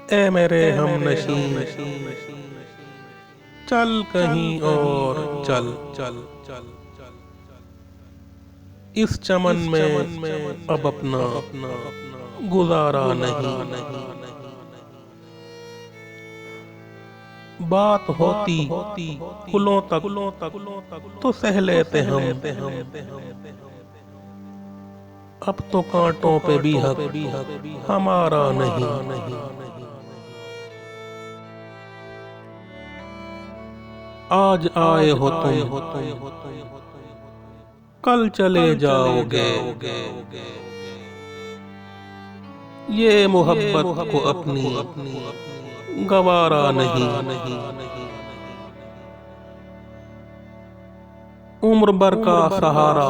ए मेरे हमनशी, चल कहीं और चल चल चल चल इस चमन में अब अपना गुजारा नहीं। बात होती फूलों तक तो सह लेते हम, अब तो कांटों पे भी हक हमारा नहीं। आज आए हो तुम, कल चले जाओगे, ये मोहब्बत को अपनी गवारा नहीं। उम्र भर का सहारा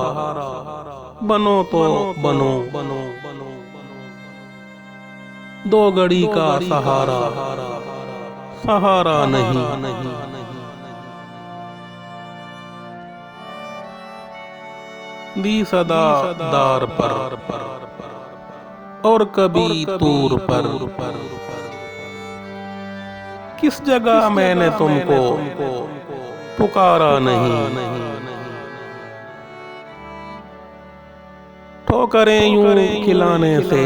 बनो तो बनो, दो घड़ी का सहारा नहीं। दी सदा दार पर और कभी तूर पर, किस जगह मैंने तुमको पुकारा नहीं। ठोकरें यूं खिलाने से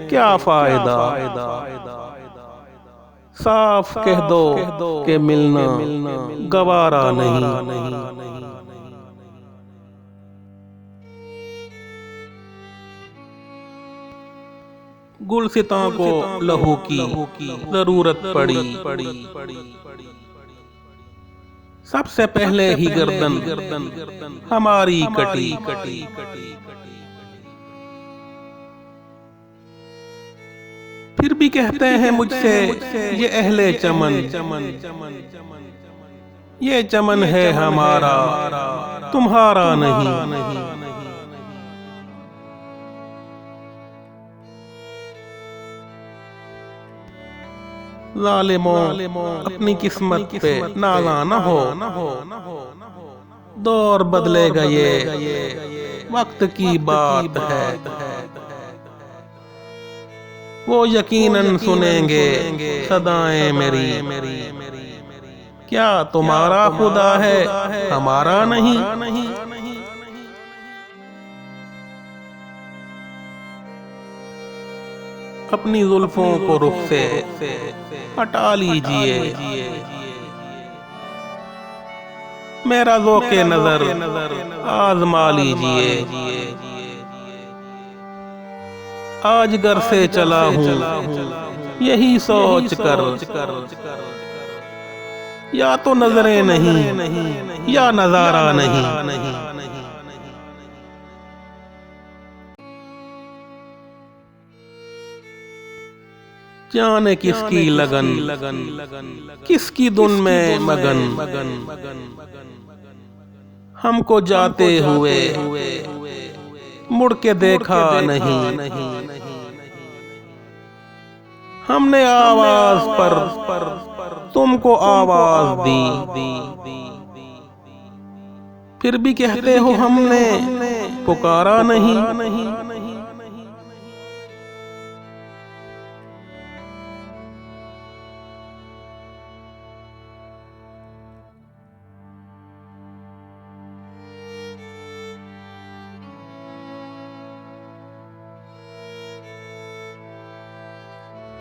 क्या फायदा, साफ कह दो कि मिलना गवारा नहीं। गुलसिता को लहू की जरूरत पड़ी, सबसे पहले ही गर्दन हमारी कटी। फिर भी कहते हैं मुझसे ये अहले चमन, ये चमन है हमारा तुम्हारा नहीं। ज़ालिमों अपनी किस्मत पे नाज़ा न हो, दौर बदलेगा ये वक्त की बात है। वो यकीनन सुनेंगे सदाएं मेरी, क्या तुम्हारा खुदा है हमारा नहीं। अपनी जुल्फों को रुख से हटा लीजिए, मेरा ज़ौक़े नजर आज़मा लीजिए। आज घर से चला हूँ यही सोच कर, या तो नजरें नहीं या नजारा नहीं। जाने किसकी लगन किसकी धुन में मगन, हमको जाते हुए मुड़ के देखा नहीं। हमने आवाज पर तुमको आवाज दी, फिर भी कहते हो हमने पुकारा नहीं।